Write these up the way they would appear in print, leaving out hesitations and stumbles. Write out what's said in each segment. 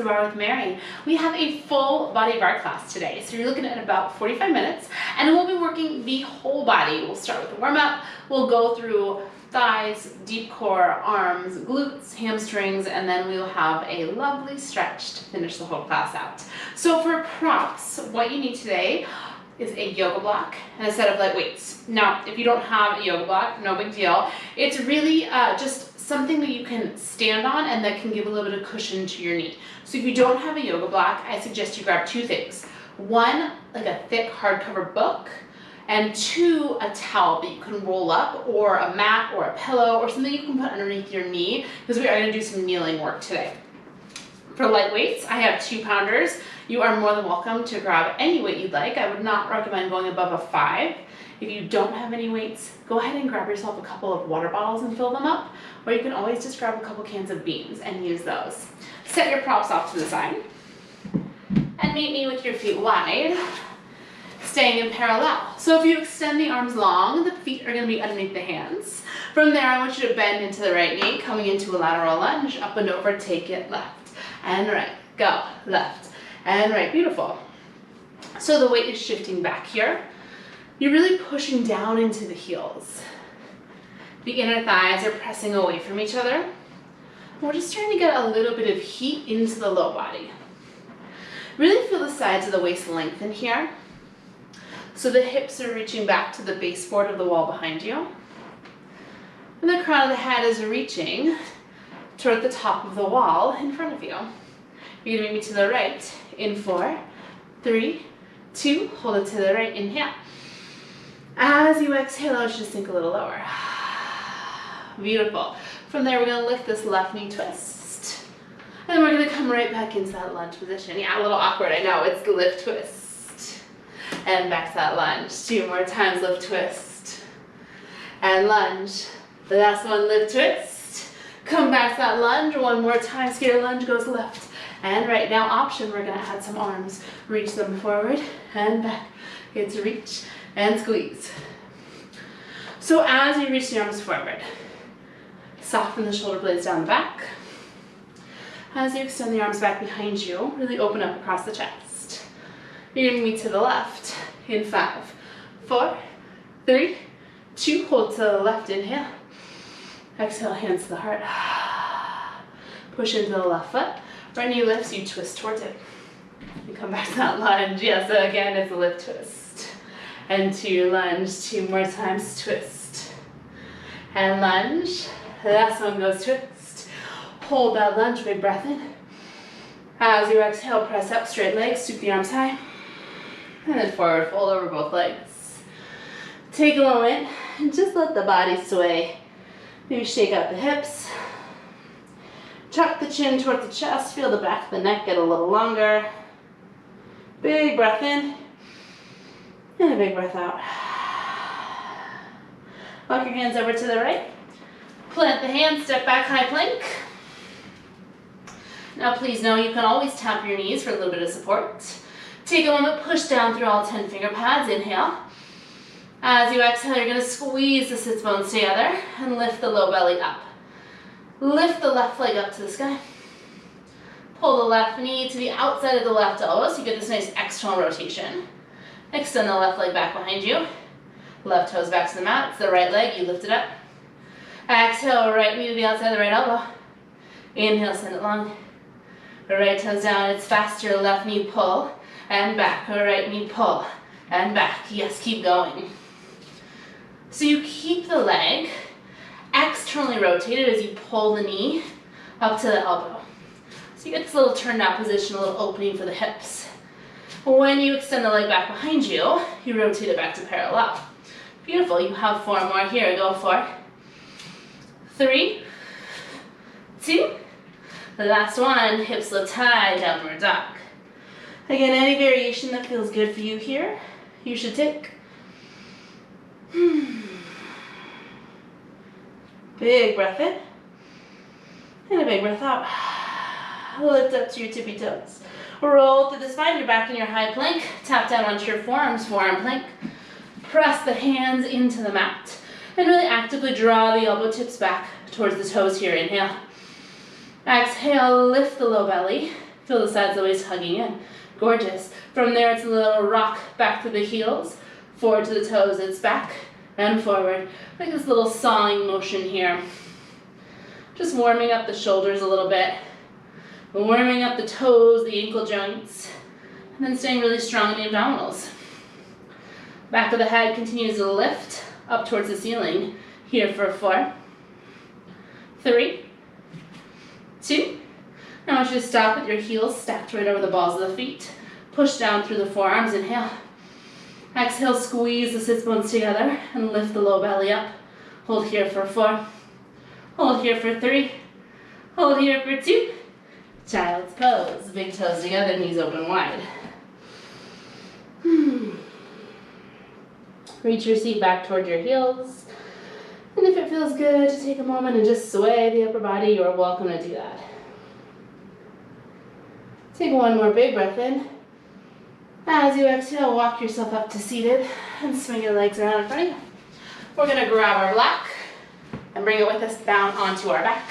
Barre with Mary. We have a full body barre class today, so you're looking at about 45 minutes, and we'll be working the whole body. We'll start with the warm-up, we'll go through thighs, deep core, arms, glutes, hamstrings, and then we'll have a lovely stretch to finish the whole class out. So for props, what you need today is a yoga block and a set of light weights. Now, if you don't have a yoga block, no big deal. It's really just something that you can stand on and that can give a little bit of cushion to your knee. So if you don't have a yoga block, I suggest you grab two things. One, like a thick hardcover book, and two, a towel that you can roll up, or a mat or a pillow or something you can put underneath your knee, because we are going to do some kneeling work today. For light weights, I have 2-pounders. You are more than welcome to grab any weight you'd like. I would not recommend going above a 5. If you don't have any weights, go ahead and grab yourself a couple of water bottles and fill them up, or you can always just grab a couple cans of beans and use those. Set your props off to the side and meet me with your feet wide, staying in parallel. So if you extend the arms long, the feet are going to be underneath the hands. From there, I want you to bend into the right knee, coming into a lateral lunge, up and over, take it left and right, go, left and right, beautiful. So the weight is shifting back here. You're really pushing down into the heels. The inner thighs are pressing away from each other. We're just trying to get a little bit of heat into the low body. Really feel the sides of the waist lengthen here. So the hips are reaching back to the baseboard of the wall behind you. And the crown of the head is reaching toward the top of the wall in front of you. You're gonna meet me to the right in 4, 3, 2, hold it to the right, inhale. As you exhale, I want you to sink a little lower. Beautiful. From there, we're gonna lift this left knee twist. And we're gonna come right back into that lunge position. Yeah, a little awkward, I know, it's lift, twist. And back to that lunge. 2 more times, lift, twist. And lunge. The last one, lift, twist. Come back to that lunge, 1 more time, skater lunge goes left and right. Now option, we're gonna add some arms. Reach them forward and back. It's reach and squeeze. So as you reach the arms forward, soften the shoulder blades down the back. As you extend the arms back behind you, really open up across the chest. You're gonna meet to the left in 5, 4, 3, 2, hold to the left, inhale. Exhale, hands to the heart. Push into the left foot. Right knee lifts, you twist towards it. You come back to that lunge. Yes, so again, it's a lift, twist. And 2, lunge, 2 more times, twist. And lunge. The last one goes twist. Hold that lunge, big breath in. As you exhale, press up, straight legs, sweep the arms high. And then forward, fold over both legs. Take a moment and just let the body sway. Maybe shake out the hips. Tuck the chin toward the chest. Feel the back of the neck get a little longer. Big breath in. And a big breath out. Walk your hands over to the right. Plant the hands, step back, high plank. Now please know you can always tap your knees for a little bit of support. Take a moment, push down through all 10 finger pads, inhale. As you exhale, you're gonna squeeze the sits bones together and lift the low belly up. Lift the left leg up to the sky. Pull the left knee to the outside of the left elbow so you get this nice external rotation. Extend the left leg back behind you. Left toes back to the mat. It's the right leg, you lift it up. Exhale, right knee to the outside of the right elbow. Inhale, send it long. The right toes down, it's faster. Left knee pull and back. The right knee pull and back. Yes, keep going. So you keep the leg externally rotated as you pull the knee up to the elbow. So you get this little turned out position, a little opening for the hips. When you extend the leg back behind you, you rotate it back to parallel. Beautiful, you have 4 more here. Go 4, 3, 2, the last one, hips lift high, downward dog. Again, any variation that feels good for you here, you should take. Big breath in, and a big breath out. Lift up to your tippy toes. Roll through the spine, you're back in your high plank. Tap down onto your forearms, forearm plank. Press the hands into the mat. And really actively draw the elbow tips back towards the toes here. Inhale. Exhale, lift the low belly. Feel the sides of the waist hugging in. Gorgeous. From there, it's a little rock back to the heels, forward to the toes, it's back and forward. Like this little sawing motion here. Just warming up the shoulders a little bit. Warming up the toes, the ankle joints, and then staying really strong in the abdominals. Back of the head continues to lift up towards the ceiling. Here for 4, 3, 2. Now I want you to stop with your heels stacked right over the balls of the feet. Push down through the forearms, inhale. Exhale, squeeze the sits bones together and lift the low belly up. Hold here for 4. Hold here for 3. Hold here for 2. Child's pose. Big toes together, knees open wide. Reach your seat back toward your heels. And if it feels good to take a moment and just sway the upper body, you're welcome to do that. Take one more big breath in. As you exhale, walk yourself up to seated and swing your legs around in front of you. We're going to grab our block and bring it with us down onto our back.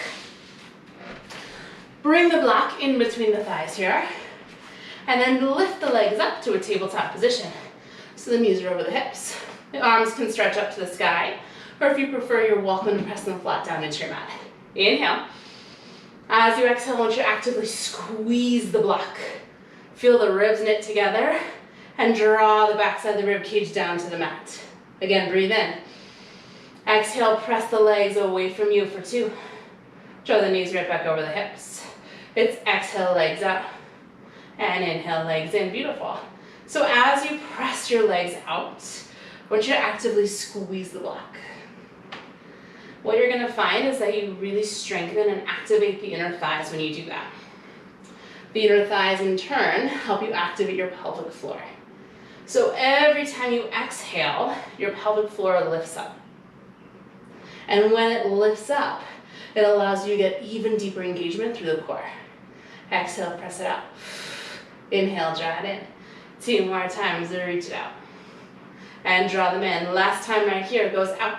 Bring the block in between the thighs here, and then lift the legs up to a tabletop position. So the knees are over the hips. The arms can stretch up to the sky, or if you prefer, you're welcome to press them flat down into your mat. Inhale. As you exhale, I want you to actively squeeze the block. Feel the ribs knit together and draw the backside of the rib cage down to the mat. Again, breathe in. Exhale, press the legs away from you for 2. Draw the knees right back over the hips. It's exhale, legs out, and inhale, legs in. Beautiful. So as you press your legs out, I want you to actively squeeze the block. What you're going to find is that you really strengthen and activate the inner thighs when you do that. The inner thighs, in turn, help you activate your pelvic floor. So every time you exhale, your pelvic floor lifts up. And when it lifts up, it allows you to get even deeper engagement through the core. Exhale, press it out. Inhale, draw it in. 2 more times, reach it out. And draw them in. Last time right here, goes out.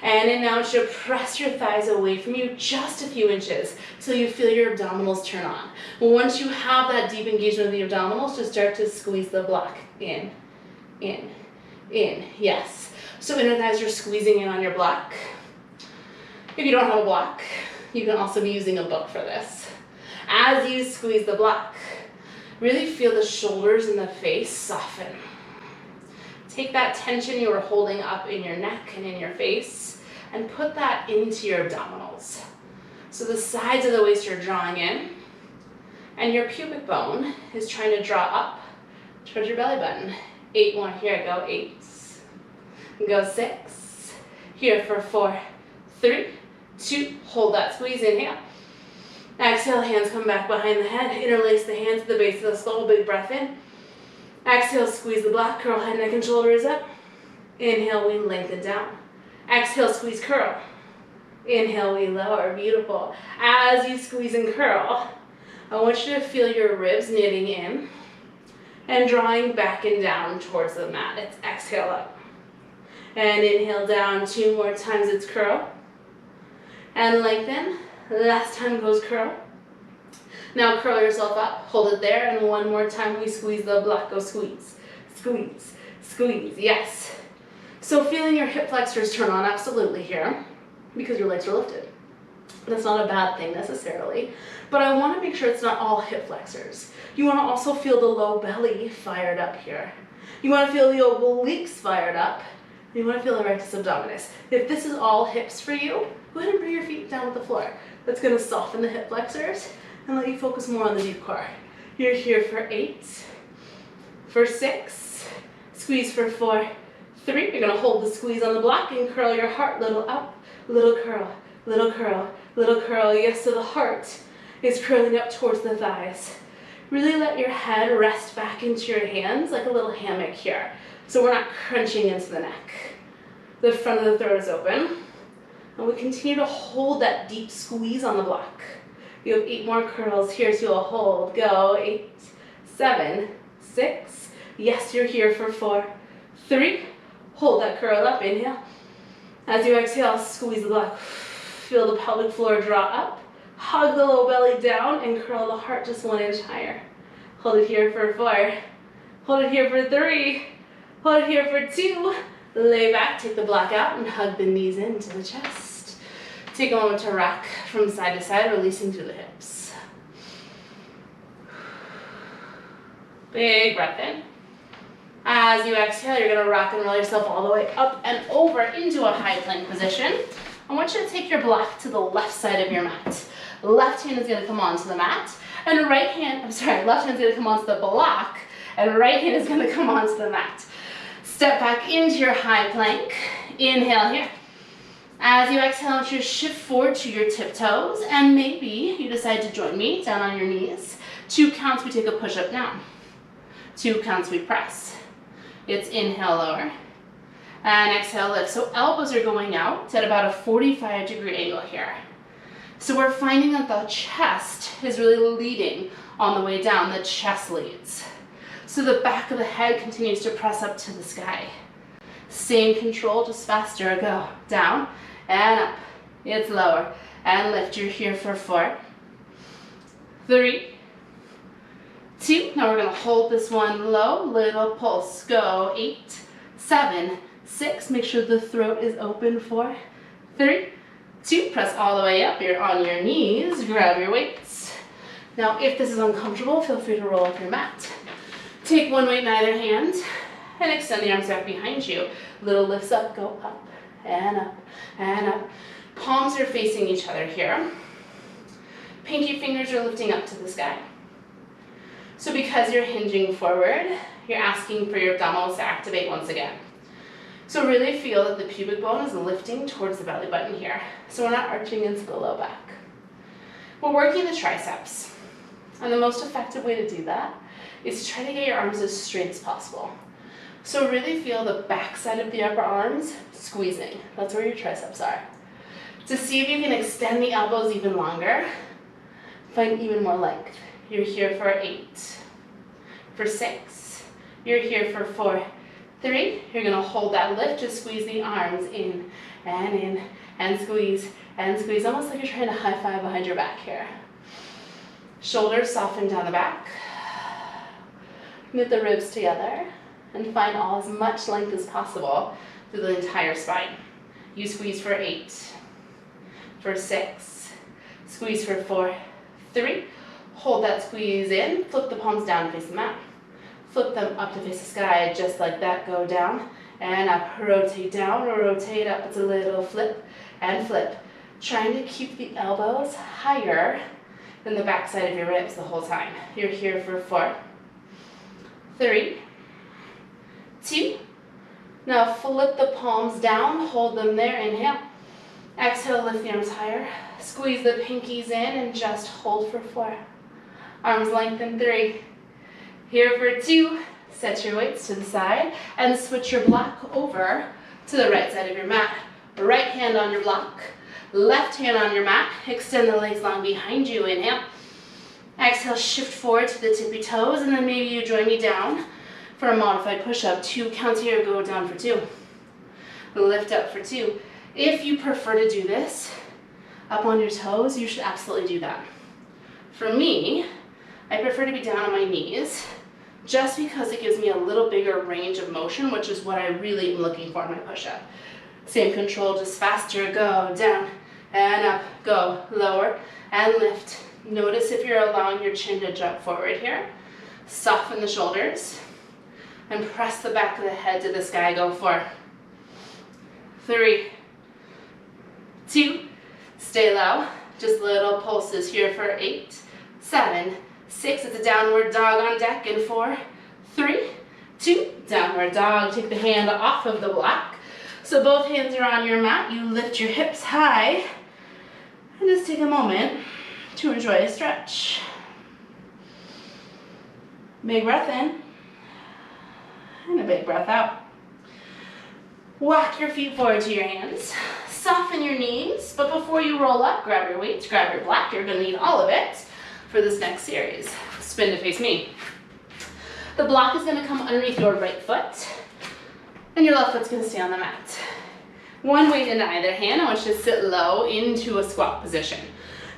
And then now I want you to press your thighs away from you just a few inches till you feel your abdominals turn on. Once you have that deep engagement of the abdominals, just start to squeeze the block. In, in, in. Yes. So inner thighs, you're squeezing in on your block. If you don't have a block, you can also be using a book for this. As you squeeze the block, really feel the shoulders and the face soften. Take that tension you were holding up in your neck and in your face and put that into your abdominals. So the sides of the waist are drawing in, and your pubic bone is trying to draw up towards your belly button. 8 more here, go 8. Go 6. Here for 4, 3, 2, hold that squeeze, inhale. Exhale, hands come back behind the head, interlace the hands to the base of the skull, big breath in. Exhale, squeeze the block, curl head, neck, and shoulders up. Inhale, we lengthen down. Exhale, squeeze, curl. Inhale, we lower, beautiful. As you squeeze and curl, I want you to feel your ribs knitting in and drawing back and down towards the mat. It's exhale up. And inhale down 2 more times, it's curl. And lengthen. Last time goes curl. Now curl yourself up, hold it there, and 1 more time we squeeze the block, go squeeze, squeeze, squeeze, yes. So feeling your hip flexors turn on, absolutely here, because your legs are lifted. That's not a bad thing necessarily, but I want to make sure it's not all hip flexors. You want to also feel the low belly fired up here. You want to feel the obliques fired up, and you want to feel the rectus abdominis. If this is all hips for you, go ahead and bring your feet down to the floor. That's going to soften the hip flexors and let you focus more on the deep core. You're here for 8, for 6, squeeze for 4, 3. You're gonna hold the squeeze on the block and curl your heart, little up, little curl, little curl, little curl. Yes, so the heart is curling up towards the thighs. Really let your head rest back into your hands like a little hammock here. So we're not crunching into the neck. The front of the throat is open. And we continue to hold that deep squeeze on the block. You have 8 more curls here, so you'll hold. Go, 8, 7, 6. Yes, you're here for 4, 3. Hold that curl up, inhale. As you exhale, squeeze the block. Feel the pelvic floor draw up. Hug the low belly down and curl the heart just 1 inch higher. Hold it here for 4. Hold it here for 3. Hold it here for 2. Lay back, take the block out, and hug the knees into the chest. Take a moment to rock from side to side, releasing through the hips. Big breath in. As you exhale, you're gonna rock and roll yourself all the way up and over into a high plank position. I want you to take your block to the left side of your mat. Left hand is gonna come onto the mat, and left hand's gonna come onto the block, and right hand is gonna come onto the mat. Step back into your high plank. Inhale here. As you exhale, I want you to shift forward to your tiptoes, and maybe you decide to join me down on your knees. 2 counts, we take a push-up down. 2 counts, we press. It's inhale, lower, and exhale, lift. So elbows are going out at about a 45-degree angle here. So we're finding that the chest is really leading on the way down. The chest leads. So the back of the head continues to press up to the sky. Same control, just faster. Go down and up. It's lower and lift. You're here for 4, 3, 2. Now we're going to hold this one low. Little pulse. Go. 8, 7, 6. Make sure the throat is open. 4, 3, 2. Press all the way up. You're on your knees. Grab your weights. Now, if this is uncomfortable, feel free to roll up your mat. Take one weight in either hand and extend the arms back behind you. Little lifts up, go up and up and up. Palms are facing each other here. Pinky fingers are lifting up to the sky. So because you're hinging forward, you're asking for your abdominals to activate once again. So really feel that the pubic bone is lifting towards the belly button here. So we're not arching into the low back. We're working the triceps. And the most effective way to do that is to try to get your arms as straight as possible. So really feel the back side of the upper arms squeezing. That's where your triceps are. To see if you can extend the elbows even longer, find even more length. You're here for 8, for 6, you're here for 4, 3. You're gonna hold that lift, just squeeze the arms in, and squeeze, almost like you're trying to high five behind your back here. Shoulders soften down the back. Knit the ribs together and find all as much length as possible through the entire spine. You squeeze for 8, for 6, squeeze for 4, 3. Hold that squeeze in, flip the palms down, face the mat. Flip them up to face the sky, just like that. Go down and up, rotate down, rotate up. It's a little flip and flip. Trying to keep the elbows higher than the back side of your ribs the whole time. You're here for 4, 3, 2. Now flip the palms down, hold them there, inhale. Exhale, lift the arms higher. Squeeze the pinkies in and just hold for 4. Arms lengthen, 3. Here for 2. Set your weights to the side and switch your block over to the right side of your mat. Right hand on your block, left hand on your mat. Extend the legs long behind you, inhale. Exhale, shift forward to the tippy toes, and then maybe you join me down for a modified push-up. 2 counts here, go down for 2. Lift up for 2. If you prefer to do this up on your toes, you should absolutely do that. For me, I prefer to be down on my knees just because it gives me a little bigger range of motion, which is what I really am looking for in my push-up. Same control, just faster. Go down and up, go lower and lift. Notice if you're allowing your chin to jump forward here. Soften the shoulders and press the back of the head to the sky. Go 4, 3, 2. Stay low. Just little pulses here for 8, 7, 6. It's a downward dog on deck in 4, 3, 2. Downward dog. Take the hand off of the block. So both hands are on your mat. You lift your hips high and just take a moment to enjoy a stretch. Big breath in and a big breath out. Walk your feet forward to your hands. Soften your knees, but before you roll up, grab your weights, grab your block. You're going to need all of it for this next series. Spin to face me. The block is going to come underneath your right foot, and your left foot's going to stay on the mat. One weight into either hand. I want you to sit low into a squat position.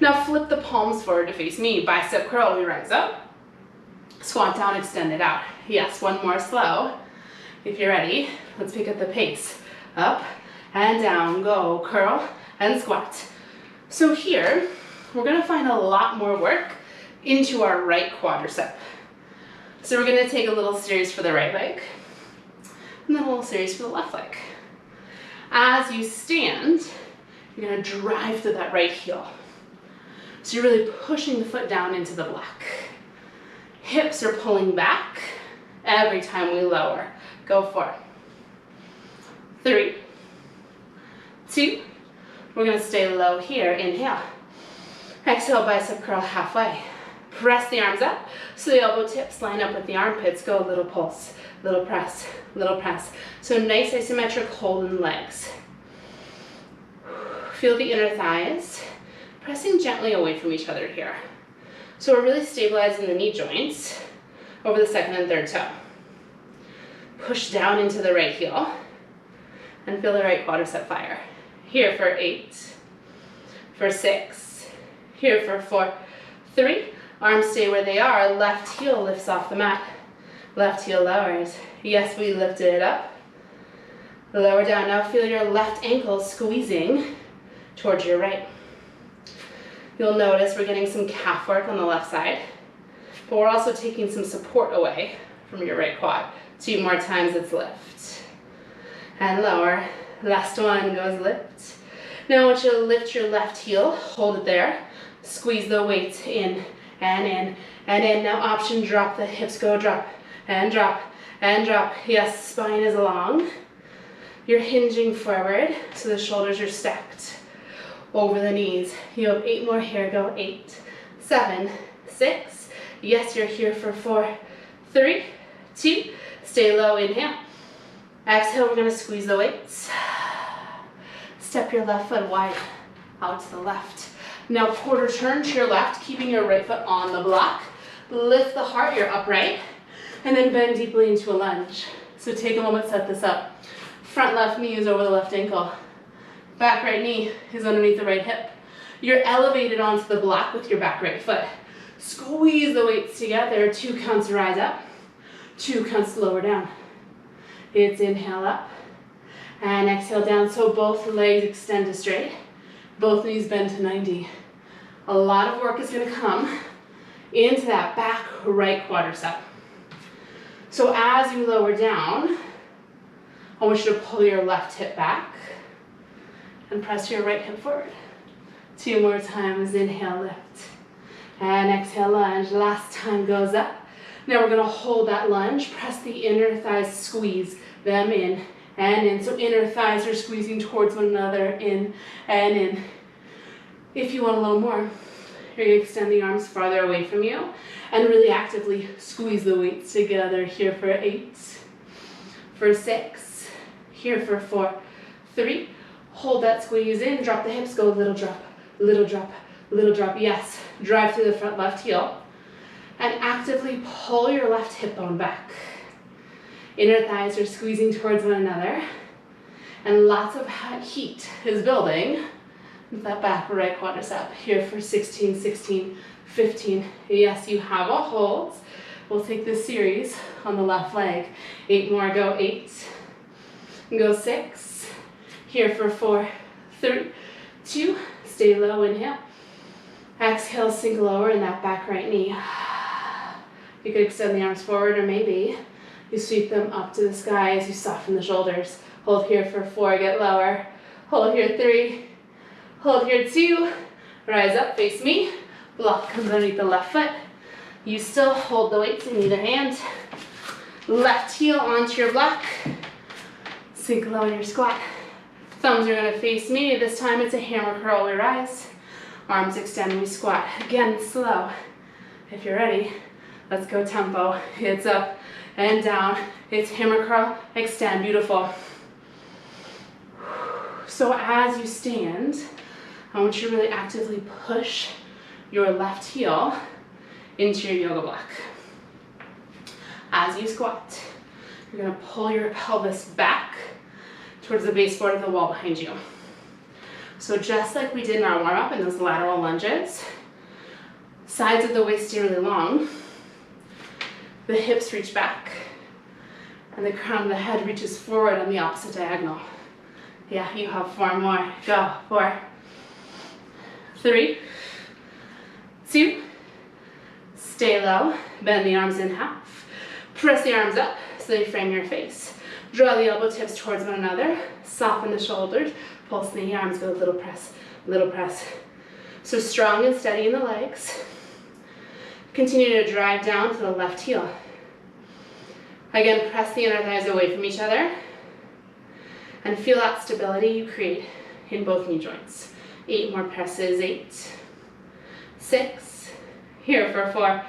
Now flip the palms forward to face me. Bicep curl, we rise up. Squat down, extend it out. Yes, one more slow. If you're ready, let's pick up the pace. Up and down, go, curl and squat. So here, we're gonna find a lot more work into our right quadricep. So we're gonna take a little series for the right leg, and then a little series for the left leg. As you stand, you're gonna drive through that right heel. So you're really pushing the foot down into the block. Hips are pulling back every time we lower. Go for it. 3, 2, we're gonna stay low here, inhale. Exhale, bicep curl halfway. Press the arms up so the elbow tips line up with the armpits. Go a little pulse, little press, little press. So nice isometric hold in the legs. Feel the inner thighs pressing gently away from each other here. So we're really stabilizing the knee joints over the second and third toe. Push down into the right heel and feel the right quadricep fire. Here for 8, for 6, here for 4, 3, arms stay where they are, left heel lifts off the mat, left heel lowers. Yes, we lifted it up. Lower down, now feel your left ankle squeezing towards your right. You'll notice we're getting some calf work on the left side, but we're also taking some support away from your right quad. 2 more times, it's lift. And lower. Last one goes lift. Now I want you to lift your left heel, hold it there. Squeeze the weight in and in and in. Now option drop, the hips go drop and drop and drop. Yes, spine is long. You're hinging forward, so the shoulders are stacked over the knees. You have 8 more here, go 8, 7, 6. Yes, you're here for 4, 3, 2, stay low, inhale. Exhale, we're gonna squeeze the weights. Step your left foot wide out to the left. Now quarter turn to your left, keeping your right foot on the block. Lift the heart, you're upright, and then bend deeply into a lunge. So take a moment, set this up. Front left knee is over the left ankle. Back right knee is underneath the right hip. You're elevated onto the block with your back right foot. Squeeze the weights together. 2 counts to rise up, 2 counts to lower down. It's inhale up and exhale down. So both legs extend to straight, both knees bend to 90. A lot of work is gonna come into that back right quadricep. So as you lower down, I want you to pull your left hip back and press your right hip forward. 2 more times, inhale, lift. And exhale, lunge. Last time goes up. Now we're gonna hold that lunge, press the inner thighs, squeeze them in and in. So inner thighs are squeezing towards one another, in and in. If you want a little more, you're gonna extend the arms farther away from you and really actively squeeze the weights together. Here for 8, for 6, here for 4, 3, hold that squeeze in, drop the hips, go little drop, little drop, little drop. Yes, drive through the front left heel and actively pull your left hip bone back. Inner thighs are squeezing towards one another and lots of heat is building with that back right quadricep. Here for 16, 16, 15. Yes, you have a hold. We'll take this series on the left leg. 8 more, go 8, go 6, here for 4, 3, 2, stay low, inhale. Exhale, sink lower in that back right knee. You could extend the arms forward, or maybe you sweep them up to the sky as you soften the shoulders. Hold here for 4, get lower. Hold here 3, hold here 2, rise up, face me. Block comes underneath the left foot. You still hold the weights in either hand. Left heel onto your block. Sink low in your squat. Thumbs are gonna face me. This time it's a hammer curl, we rise. Arms extend, we squat. Again, slow. If you're ready, let's go tempo. It's up and down. It's hammer curl, extend, beautiful. So as you stand, I want you to really actively push your left heel into your yoga block. As you squat, you're gonna pull your pelvis back towards the baseboard of the wall behind you. So just like we did in our warm-up in those lateral lunges, sides of the waist stay really long, the hips reach back, and the crown of the head reaches forward on the opposite diagonal. Yeah, you have 4 more. Go. 4, 3, 2, stay low, bend the arms in half, press the arms up so they frame your face. Draw the elbow tips towards one another, soften the shoulders, pulse the arms, go little press, little press. So strong and steady in the legs. Continue to drive down to the left heel. Again, press the inner thighs away from each other and feel that stability you create in both knee joints. 8 more presses. 8, 6, here for 4,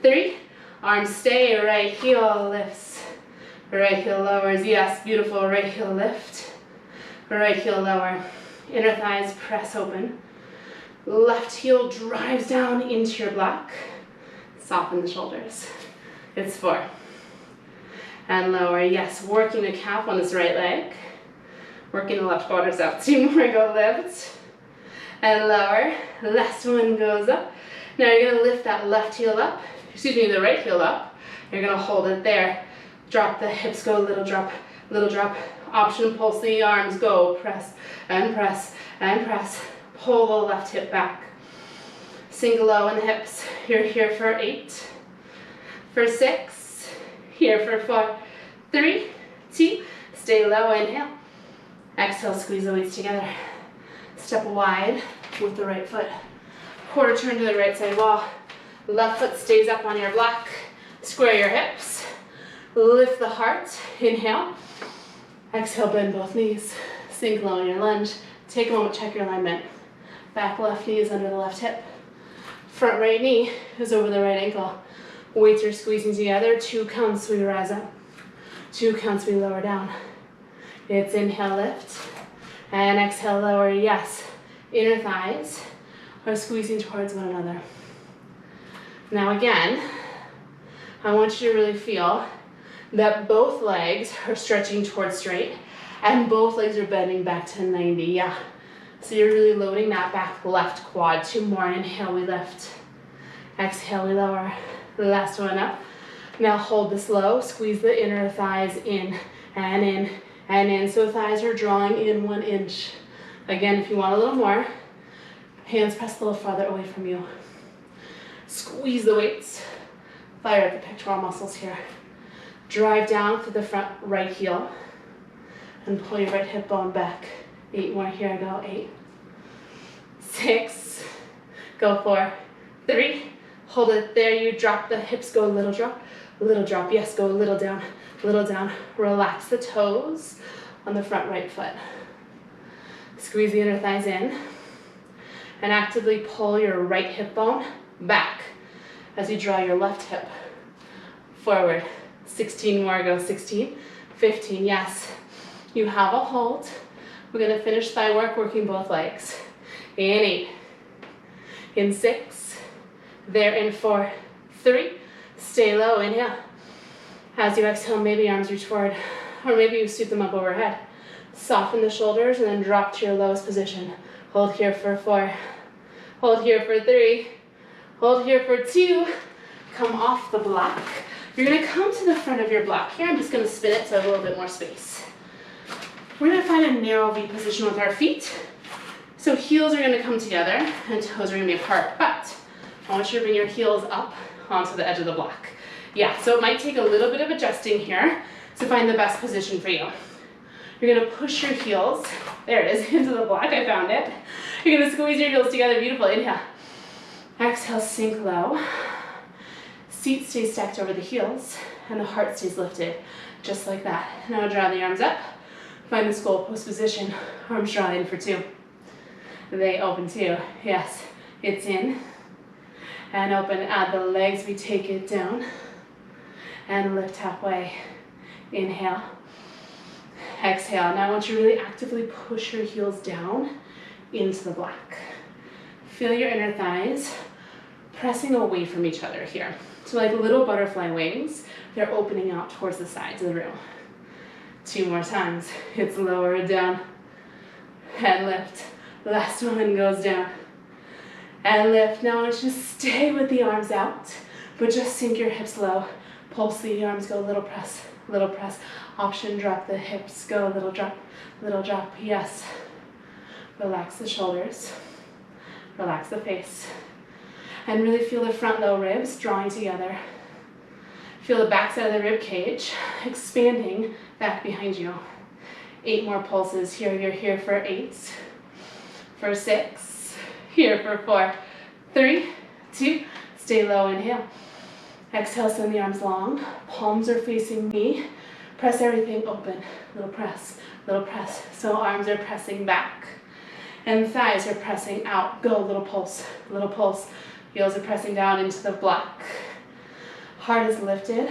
3, arms stay, right heel lifts, right heel lowers, yes, beautiful, right heel lift, right heel lower, inner thighs press open, left heel drives down into your block, soften the shoulders, it's 4, and lower, yes, working the calf on this right leg, working the left quarters up, 2 more, go lift, and lower, last one goes up. Now you're gonna lift that left heel up, the right heel up, you're gonna hold it there, drop the hips, go little drop, option, pulse the arms, go, press, and press, and press, pull the left hip back, sink low in the hips, you're here for 8, for 6, here for 4, 3, 2, stay low, inhale, exhale, squeeze the weights together, step wide with the right foot, quarter turn to the right side wall, left foot stays up on your block, square your hips, lift the heart, inhale, exhale, bend both knees, sink low in your lunge, take a moment, check your alignment, back left knee is under the left hip, front right knee is over the right ankle, weights are squeezing together, 2 counts we rise up, 2 counts we lower down, it's inhale, lift, and exhale, lower, yes, inner thighs are squeezing towards one another. Now again, I want you to really feel that both legs are stretching towards straight and both legs are bending back to 90, yeah. So you're really loading that back left quad. 2 more, inhale, we lift. Exhale, we lower. Last one up. Now hold this low, squeeze the inner thighs in and in and in. So thighs are drawing in 1 inch. Again, if you want a little more, hands press a little farther away from you. Squeeze the weights. Fire up the pectoral muscles here. Drive down through the front right heel and pull your right hip bone back. 8 more here, go 8, 6, go 4, 3, hold it there, you drop the hips, go little drop, yes, go little down, relax the toes on the front right foot. Squeeze the inner thighs in and actively pull your right hip bone back as you draw your left hip forward. 16 more, go 16, 15, yes. You have a hold. We're gonna finish thigh work working both legs. In 8, in 6, there in 4, 3, stay low, inhale. As you exhale, maybe arms reach forward, or maybe you sweep them up overhead. Soften the shoulders and then drop to your lowest position. Hold here for 4, hold here for 3, hold here for 2, come off the block. You're gonna come to the front of your block here. I'm just gonna spin it so I have a little bit more space. We're gonna find a narrow V position with our feet. So heels are gonna come together and toes are gonna be apart, but I want you to bring your heels up onto the edge of the block. Yeah, so it might take a little bit of adjusting here to find the best position for you. You're gonna push your heels, there it is, into the block, I found it. You're gonna squeeze your heels together, beautiful, inhale. Exhale, sink low. Seat stays stacked over the heels and the heart stays lifted, just like that. Now draw the arms up, find the skull post position, arms draw in for 2. They open 2, yes, it's in, and open, add the legs, we take it down, and lift halfway, inhale, exhale. Now I want you to really actively push your heels down into the block. Feel your inner thighs pressing away from each other here. So like little butterfly wings, they're opening out towards the sides of the room. 2 more times. It's lower down and lift. Last one goes down. And lift. Now I want you to stay with the arms out, but just sink your hips low. Pulse the arms, go little press, little press. Option, drop the hips, go little drop, yes. Relax the shoulders, relax the face. And really feel the front low ribs drawing together. Feel the back side of the rib cage expanding back behind you. 8 more pulses here. You're here for 8, for 6, here for 4, 3, 2, stay low, inhale. Exhale, send the arms long. Palms are facing me. Press everything open. Little press, little press. So arms are pressing back. And thighs are pressing out. Go, little pulse, little pulse. Heels are pressing down into the block. Heart is lifted.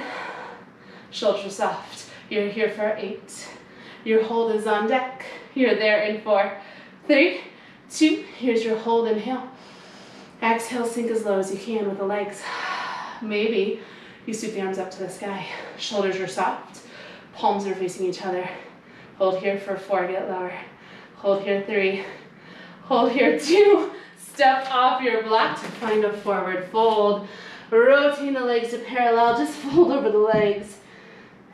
Shoulders are soft. You're here for 8. Your hold is on deck. You're there in 4, 3, 2. Here's your hold, inhale. Exhale, sink as low as you can with the legs. Maybe you scoop the arms up to the sky. Shoulders are soft. Palms are facing each other. Hold here for 4, get lower. Hold here 3. Hold here 2. Step off your block to find a forward fold. Rotating the legs to parallel. Just fold over the legs.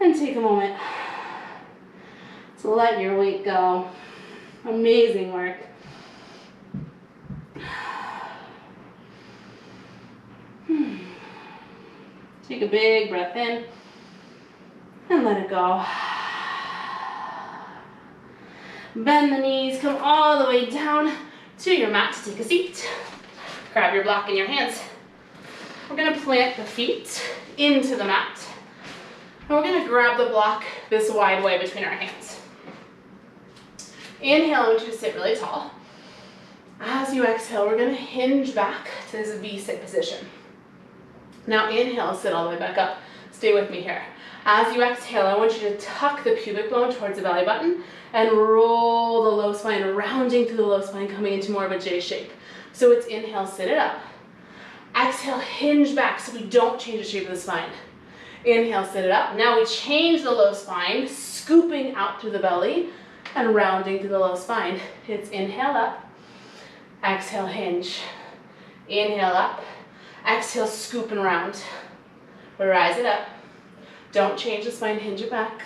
And take a moment to let your weight go. Amazing work. Take a big breath in and let it go. Bend the knees, come all the way down to your mat to take a seat. Grab your block in your hands. We're gonna plant the feet into the mat. And we're gonna grab the block this wide way between our hands. Inhale, I want you to sit really tall. As you exhale, we're gonna hinge back to this V-sit position. Now inhale, sit all the way back up. Stay with me here. As you exhale, I want you to tuck the pubic bone towards the belly button and roll the low spine, rounding through the low spine, coming into more of a J shape. So it's inhale, sit it up. Exhale, hinge back so we don't change the shape of the spine. Inhale, sit it up. Now we change the low spine, scooping out through the belly and rounding through the low spine. It's inhale up, exhale, hinge. Inhale up. Exhale, scoop and round. Rise it up. Don't change the spine, hinge it back.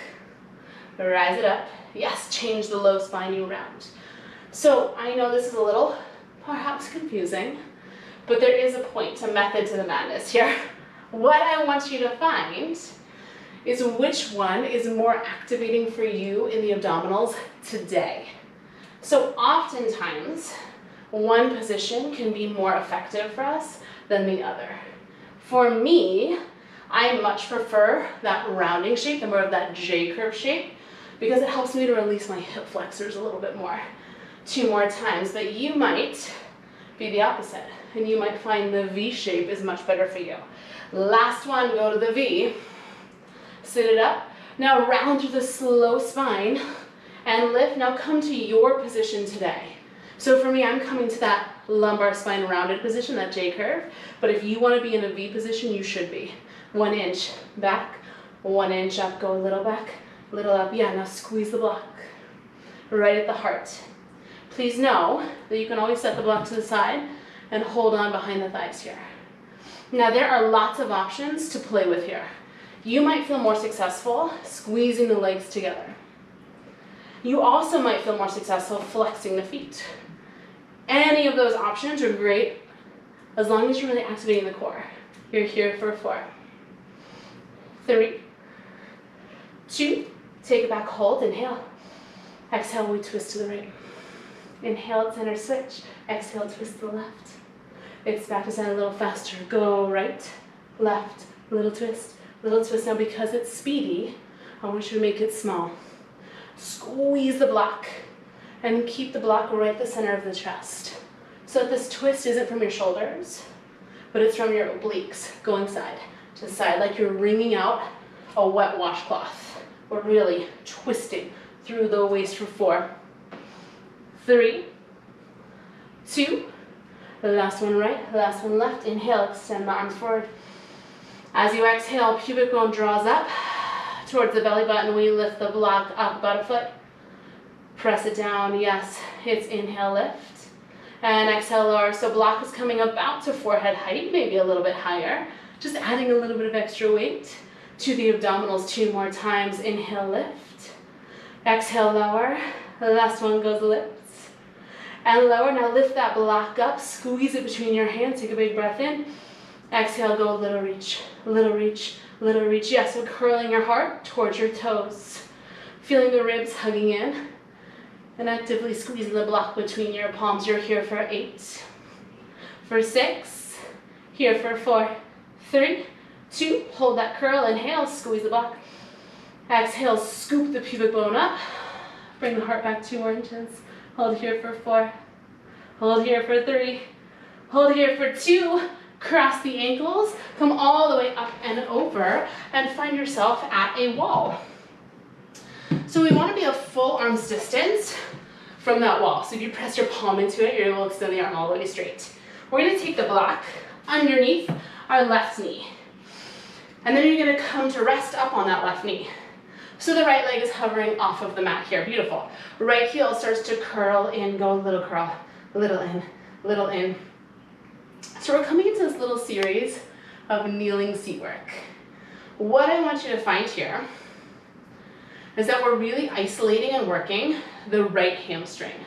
Rise it up. Yes, change the low spine, you round. So I know this is a little perhaps confusing, but there is a point, a method to the madness here. What I want you to find is which one is more activating for you in the abdominals today. So oftentimes, one position can be more effective for us than the other. For me, I much prefer that rounding shape, the more of that J curve shape, because it helps me to release my hip flexors a little bit more. 2 more times, but you might be the opposite, and you might find the V shape is much better for you. Last one, go to the V, sit it up. Now round through the slow spine and lift. Now come to your position today. So for me, I'm coming to that lumbar spine rounded position, that J curve. But if you want to be in a V position, you should be. 1 inch back, 1 inch up, go a little back, little up. Yeah, now squeeze the block right at the heart. Please know that you can always set the block to the side and hold on behind the thighs here. Now there are lots of options to play with here. You might feel more successful squeezing the legs together. You also might feel more successful flexing the feet. Any of those options are great as long as you're really activating the core. You're here for 4, 3, 2, take it back, hold, inhale. Exhale, we twist to the right. Inhale, center switch. Exhale, twist to the left. It's back to center a little faster. Go right, left, little twist, little twist. Now because it's speedy, I want you to make it small. Squeeze the block and keep the block right at the center of the chest. So that this twist isn't from your shoulders, but it's from your obliques going side to side, like you're wringing out a wet washcloth. We're really twisting through the waist for 4, 3, 2, the last one right, last one left. Inhale, extend the arms forward. As you exhale, pubic bone draws up towards the belly button. We lift the block up about a foot. Press it down, yes. It's inhale, lift. And exhale, lower. So block is coming about to forehead height, maybe a little bit higher. Just adding a little bit of extra weight to the abdominals 2 more times. Inhale, lift. Exhale, lower. The last one goes lifts. And lower. Now lift that block up. Squeeze it between your hands. Take a big breath in. Exhale, go little reach, little reach, little reach. Yes, so curling your heart towards your toes. Feeling the ribs hugging in. And actively squeezing the block between your palms. You're here for 8. For 6. Here for 4. 3, 2, hold that curl, inhale, squeeze the block. Exhale, scoop the pubic bone up. Bring the heart back 2 more inches. Hold here for 4. Hold here for 3. Hold here for 2. Cross the ankles. Come all the way up and over and find yourself at a wall. So we want to be a full arm's distance from that wall. So if you press your palm into it, you're able to extend the arm all the way straight. We're going to take the block underneath our left knee. And then you're going to come to rest up on that left knee. So the right leg is hovering off of the mat here. Beautiful. Right heel starts to curl in, go little curl, little in, little in. So we're coming into this little series of kneeling seat work. What I want you to find here is that we're really isolating and working the right hamstring.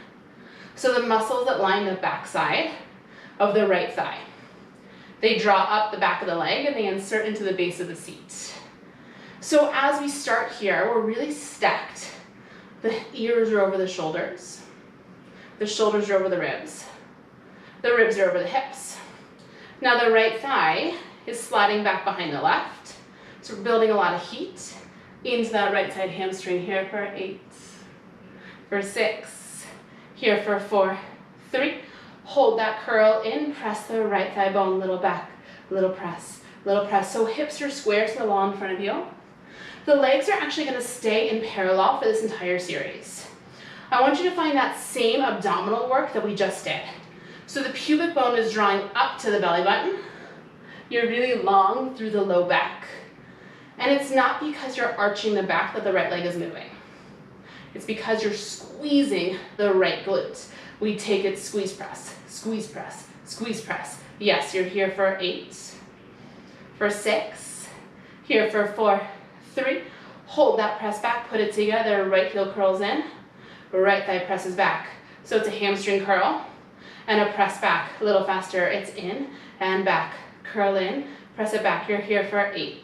So the muscles that line the backside of the right thigh. They draw up the back of the leg and they insert into the base of the seat. So as we start here, we're really stacked. The ears are over the shoulders are over the ribs are over the hips. Now the right thigh is sliding back behind the left, so we're building a lot of heat into that right side hamstring. Here for 8, for 6, here for 4, 3. Hold that curl in, press the right thigh bone, little back, little press, little press. So hips are square to the wall in front of you. The legs are actually going to stay in parallel for this entire series. I want you to find that same abdominal work that we just did. So the pubic bone is drawing up to the belly button. You're really long through the low back. And it's not because you're arching the back that the right leg is moving. It's because you're squeezing the right glute. We take it squeeze press, squeeze press, squeeze press. Yes, you're here for 8, for 6, here for 4, 3. Hold that press back, put it together, right heel curls in, right thigh presses back. So it's a hamstring curl and a press back. A little faster, it's in and back. Curl in, press it back. You're here for 8,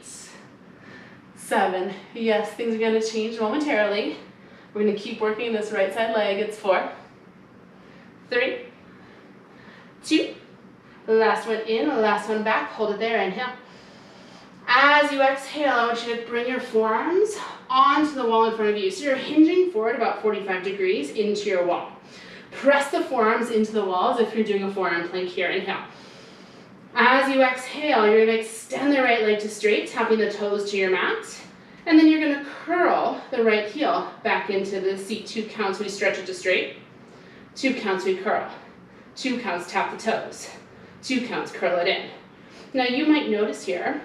7. Yes, things are gonna change momentarily. We're gonna keep working this right side leg. It's 4, 3, 2, last one in, last one back, hold it there, inhale. As you exhale, I want you to bring your forearms onto the wall in front of you. So you're hinging forward about 45 degrees into your wall. Press the forearms into the wall as if you're doing a forearm plank here, inhale. As you exhale, you're gonna extend the right leg to straight, tapping the toes to your mat. And then you're gonna curl the right heel back into the seat. 2 counts, we stretch it to straight. 2 counts, we curl. 2 counts, tap the toes. 2 counts, curl it in. Now you might notice here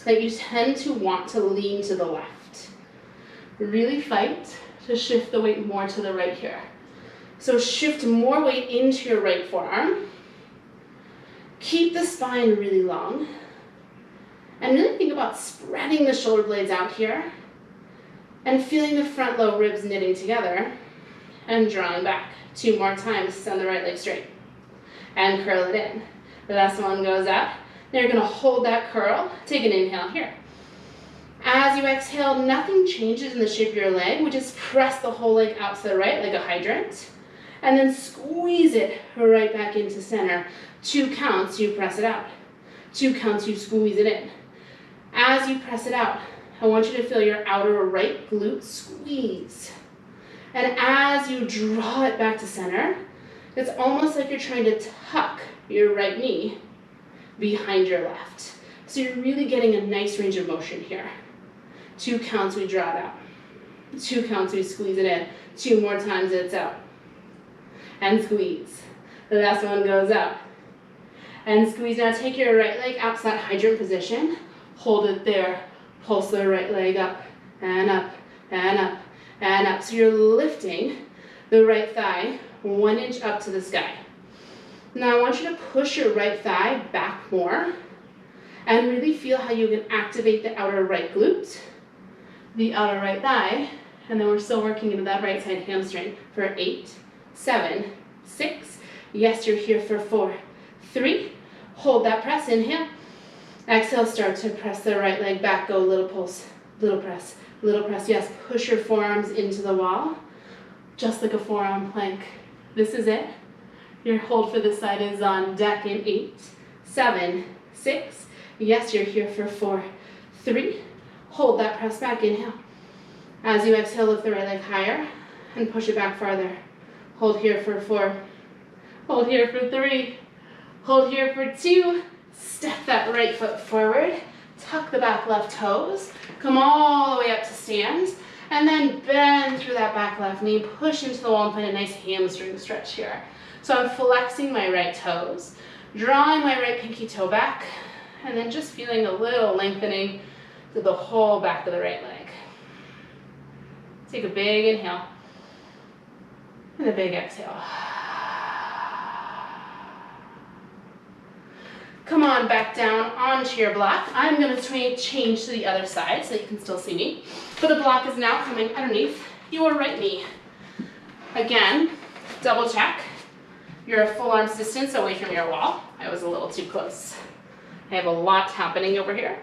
that you tend to want to lean to the left. Really fight to shift the weight more to the right here. So shift more weight into your right forearm. Keep the spine really long. And really think about spreading the shoulder blades out here and feeling the front low ribs knitting together and drawing back. 2 more times, send the right leg straight and curl it in. The last one goes out. Then you're gonna hold that curl, take an inhale here. As you exhale, nothing changes in the shape of your leg. We just press the whole leg out to the right like a hydrant and then squeeze it right back into center. 2 counts, you press it out. 2 counts, you squeeze it in. As you press it out, I want you to feel your outer right glute squeeze. And as you draw it back to center, it's almost like you're trying to tuck your right knee behind your left. So you're really getting a nice range of motion here. 2 counts, we draw it out. 2 counts, we squeeze it in. 2 more times, it's out. And squeeze. The last one goes out. And squeeze. Now take your right leg out to that hydrant position. Hold it there. Pulse the right leg up and up and up and up. So you're lifting the right thigh 1 inch up to the sky. Now I want you to push your right thigh back more and really feel how you can activate the outer right glute, the outer right thigh, and then we're still working into that right side hamstring for 8, 7, 6. Yes, you're here for 4, 3. Hold that press, inhale. Exhale, start to press the right leg back, go little pulse, little press, little press. Yes, push your forearms into the wall, just like a forearm plank. This is it. Your hold for this side is on deck in 8, 7, 6. Yes, you're here for 4, 3. Hold that press back, inhale. As you exhale, lift the right leg higher and push it back farther. Hold here for 4. Hold here for 3. Hold here for 2. Step that right foot forward. Tuck the back left toes. Come all the way up to stand. And then bend through that back left knee. Push into the wall and find a nice hamstring stretch here. So I'm flexing my right toes, drawing my right pinky toe back, and then just feeling a little lengthening to the whole back of the right leg. Take a big inhale and a big exhale. Come on back down onto your block. I'm going to change to the other side so that you can still see me. But the block is now coming underneath your right knee. Again, double check. You're a full arm's distance away from your wall. I was a little too close. I have a lot happening over here.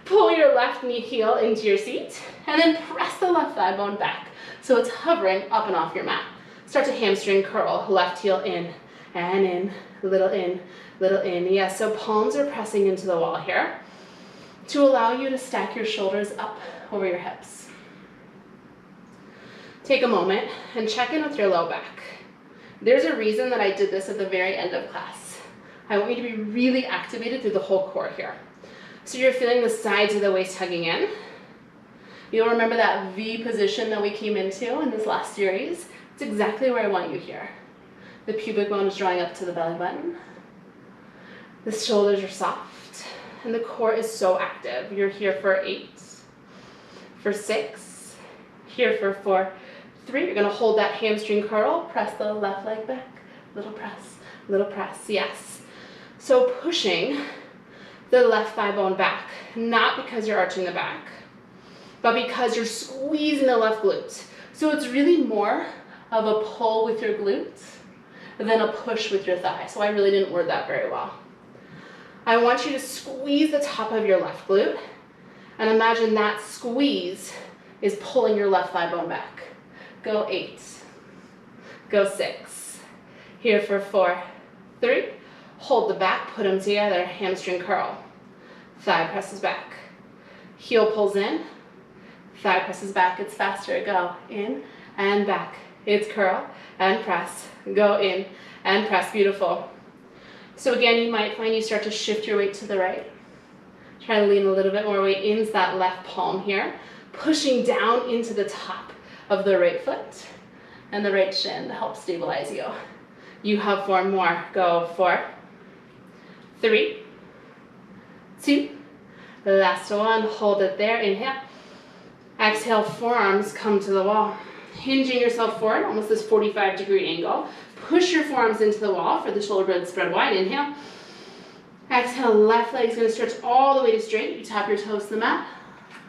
Pull your left knee heel into your seat and then press the left thigh bone back so it's hovering up and off your mat. Start to hamstring curl, left heel in and in, little in, little in. Yes, so palms are pressing into the wall here to allow you to stack your shoulders up over your hips. Take a moment and check in with your low back. There's a reason that I did this at the very end of class. I want you to be really activated through the whole core here. So you're feeling the sides of the waist hugging in. You'll remember that V position that we came into in this last series. It's exactly where I want you here. The pubic bone is drawing up to the belly button. The shoulders are soft, and the core is so active. You're here for 8, for 6, here for 4, 3. You're gonna hold that hamstring curl, press the left leg back, little press, yes. So pushing the left thigh bone back, not because you're arching the back, but because you're squeezing the left glute. So it's really more of a pull with your glute than a push with your thigh. So I really didn't word that very well. I want you to squeeze the top of your left glute and imagine that squeeze is pulling your left thigh bone back. Go 8, go 6, here for 4, 3, hold the back, put them together, hamstring curl, thigh presses back, heel pulls in, thigh presses back, it's faster, go in and back, it's curl and press, go in and press, beautiful. So again, you might find you start to shift your weight to the right, try to lean a little bit more weight into that left palm here, pushing down into the top of the right foot and the right shin to help stabilize you. You have 4 more. Go 4, 3, 2, last one. Hold it there. Inhale. Exhale, forearms come to the wall. Hinging yourself forward, almost this 45-degree angle. Push your forearms into the wall for the shoulder blades spread wide. Inhale. Exhale, left leg's gonna stretch all the way to straight. You tap your toes to the mat,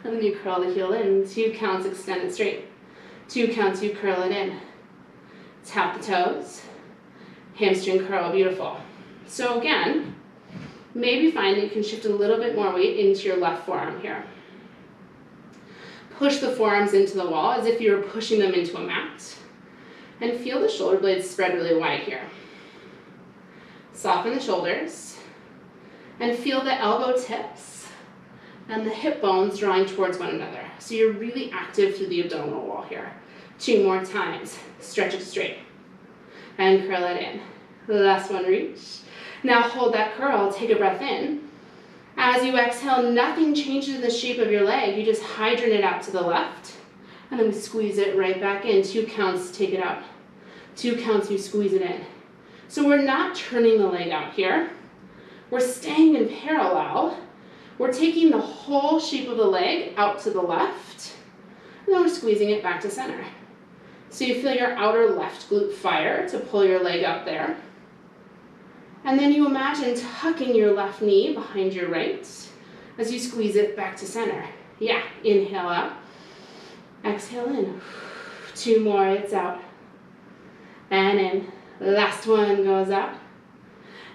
and then you curl the heel in. 2 counts, extend it straight. 2 counts, you curl it in. Tap the toes, hamstring curl, beautiful. So again, maybe find that you can shift a little bit more weight into your left forearm here. Push the forearms into the wall as if you were pushing them into a mat. And feel the shoulder blades spread really wide here. Soften the shoulders and feel the elbow tips and the hip bones drawing towards one another. So you're really active through the abdominal wall here. 2 more times. Stretch it straight and curl it in. Last one, reach. Now hold that curl, take a breath in. As you exhale, nothing changes in the shape of your leg. You just hydrant it out to the left, and then we squeeze it right back in. 2 counts, take it out. 2 counts, you squeeze it in. So we're not turning the leg out here. We're staying in parallel. We're taking the whole shape of the leg out to the left, and then we're squeezing it back to center. So you feel your outer left glute fire to pull your leg up there. And then you imagine tucking your left knee behind your right as you squeeze it back to center. Yeah, inhale out. Exhale in. 2 more, it's out. And in. Last one goes out.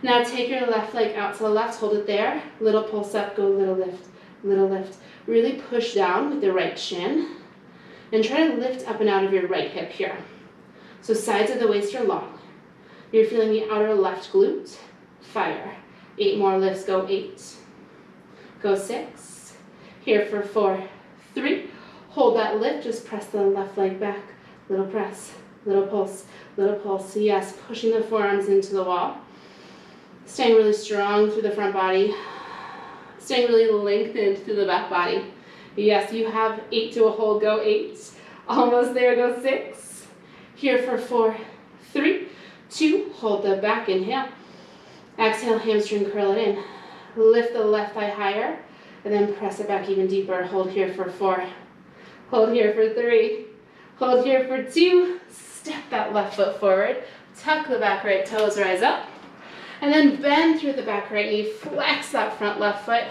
Now take your left leg out to the left, hold it there. Little pulse up, go little lift, little lift. Really push down with the right shin. And try to lift up and out of your right hip here. So sides of the waist are long. You're feeling the outer left glute. Fire. 8 more lifts, go 8. Go 6. Here for 4, 3. Hold that lift, just press the left leg back. Little press, little pulse, little pulse. Yes, pushing the forearms into the wall. Staying really strong through the front body. Staying really lengthened through the back body. Yes, you have 8 to a hold, go 8. Almost there, go 6. Here for 4, 3, 2. Hold the back, inhale. Exhale, hamstring curl it in. Lift the left thigh higher, and then press it back even deeper. Hold here for 4. Hold here for 3. Hold here for 2. Step that left foot forward. Tuck the back right toes, rise up. And then bend through the back right knee. Flex that front left foot.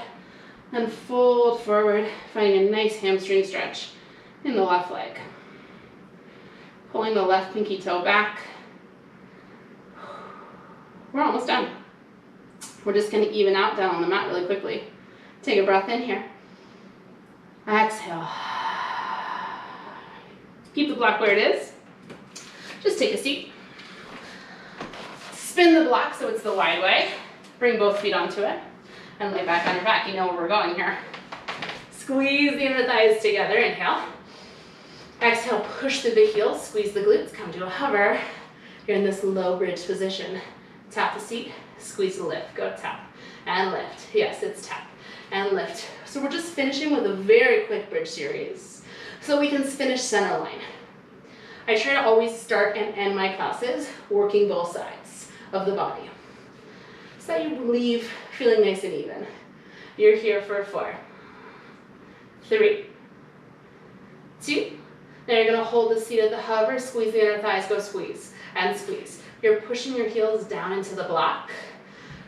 And fold forward, finding a nice hamstring stretch in the left leg. Pulling the left pinky toe back. We're almost done. We're just going to even out down on the mat really quickly. Take a breath in here. Exhale. Keep the block where it is. Just take a seat. Spin the block so it's the wide way. Bring both feet onto it. And lay back on your back. You know where we're going here. Squeeze the inner thighs together. Inhale. Exhale, push through the heels. Squeeze the glutes. Come to a hover. You're in this low bridge position. Tap the seat. Squeeze the lift. Go tap. And lift. Yes, it's tap. And lift. So we're just finishing with a very quick bridge series. So we can finish center line. I try to always start and end my classes working both sides of the body. So that you leave feeling nice and even. You're here for 4, 3, 2. Now you're going to hold the seat at the hover, squeeze the inner thighs, go squeeze and squeeze. You're pushing your heels down into the block.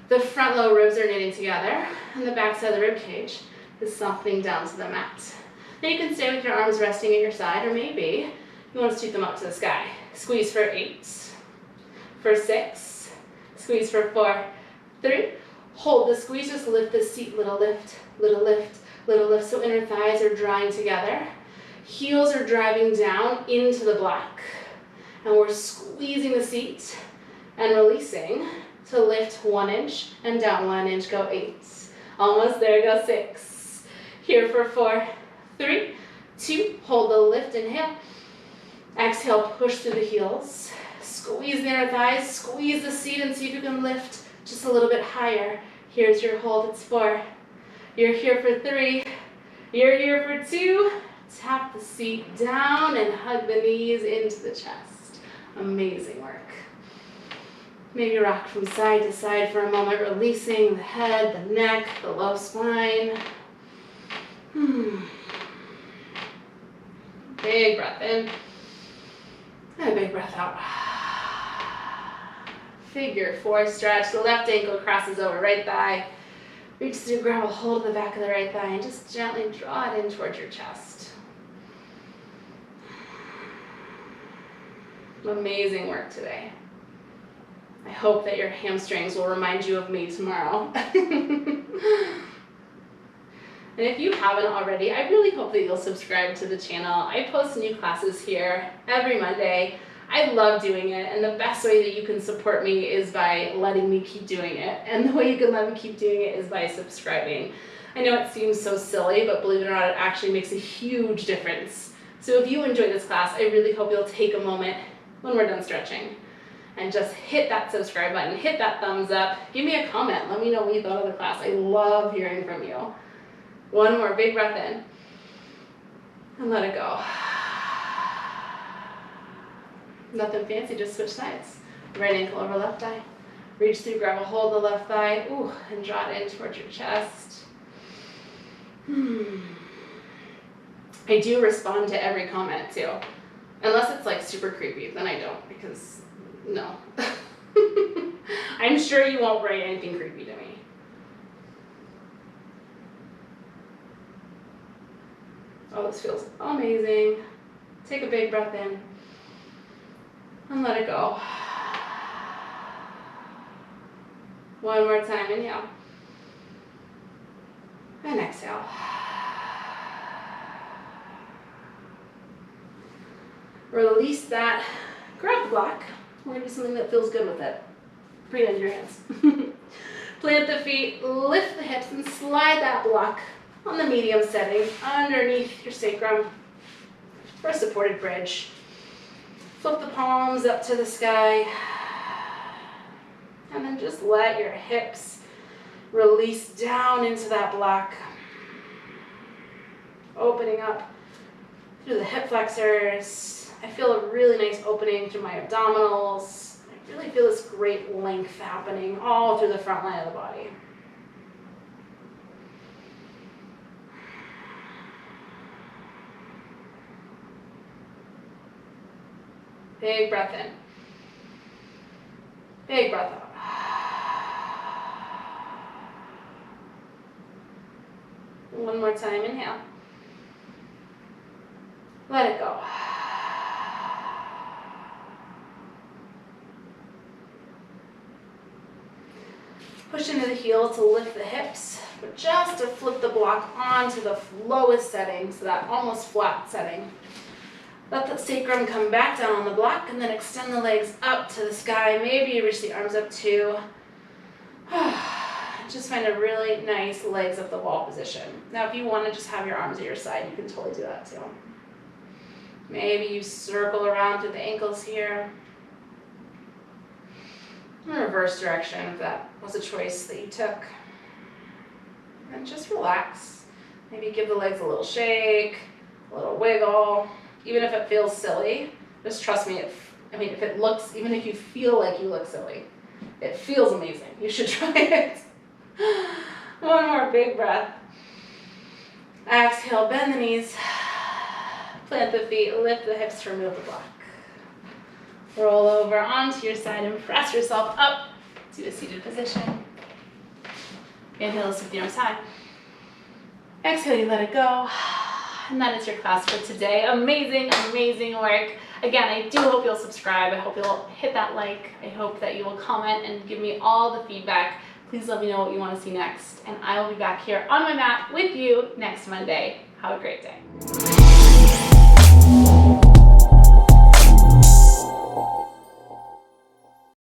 The front lower ribs are knitting together, and the back side of the rib cage is softening down to the mat. Now you can stay with your arms resting at your side, or maybe you want to scoot them up to the sky. Squeeze for 8, for 6, squeeze for 4, 3. Hold the squeeze, just lift the seat, little lift, little lift, little lift. So inner thighs are drawing together. Heels are driving down into the block. And we're squeezing the seat and releasing to lift 1 inch and down 1 inch, go 8. Almost there, go 6. Here for 4, 3, 2. Hold the lift, inhale. Exhale, push through the heels. Squeeze the inner thighs, squeeze the seat and see if you can lift just a little bit higher. Here's your hold, it's 4. You're here for 3. You're here for 2. Tap the seat down and hug the knees into the chest. Amazing work. Maybe rock from side to side for a moment, releasing the head, the neck, the low spine. Big breath in. And a big breath out. Figure 4 stretch. The left ankle crosses over right thigh. Reach through, grab a hold of the back of the right thigh and just gently draw it in towards your chest. Amazing work today. I hope that your hamstrings will remind you of me tomorrow. And if you haven't already, I really hope that you'll subscribe to the channel. I post new classes here every Monday. I love doing it, and the best way that you can support me is by letting me keep doing it. And the way you can let me keep doing it is by subscribing. I know it seems so silly, but believe it or not, it actually makes a huge difference. So if you enjoy this class, I really hope you'll take a moment when we're done stretching and just hit that subscribe button, hit that thumbs up, give me a comment, let me know what you thought of the class. I love hearing from you. One more big breath in and let it go. Nothing fancy, just switch sides. Right ankle over left thigh. Reach through, grab a hold of the left thigh, ooh, and draw it in towards your chest. I do respond to every comment too. Unless it's like super creepy, then I don't, because no. I'm sure you won't write anything creepy to me. Oh, this feels amazing. Take a big breath in and let it go. One more time, inhale. And exhale. Release that. Grab the block. We're going to do something that feels good with it. Bring it into your hands. Plant the feet, lift the hips, and slide that block on the medium setting underneath your sacrum for a supported bridge. Flip the palms up to the sky. And then just let your hips release down into that block. Opening up through the hip flexors. I feel a really nice opening through my abdominals. I really feel this great length happening all through the front line of the body. Big breath in. Big breath out. One more time, inhale. Let it go. Push into the heel to lift the hips, but just to flip the block onto the lowest setting, so that almost flat setting. Let the sacrum come back down on the block and then extend the legs up to the sky. Maybe you reach the arms up too. Just find a really nice legs up the wall position. Now if you want to just have your arms at your side, you can totally do that too. Maybe you circle around through the ankles here. In reverse direction if that was a choice that you took. And just relax. Maybe give the legs a little shake, a little wiggle. Even if it feels silly, just trust me, if it looks, even if you feel like you look silly, it feels amazing. You should try it. One more big breath. Exhale, bend the knees. Plant the feet, lift the hips to remove the block. Roll over onto your side and press yourself up to a seated position. Inhale, lift the arms high. Exhale, you let it go. And that is your class for today. Amazing, amazing work. Again, I do hope you'll subscribe. I hope you'll hit that like. I hope that you will comment and give me all the feedback. Please let me know what you want to see next. And I will be back here on my mat with you next Monday. Have a great day.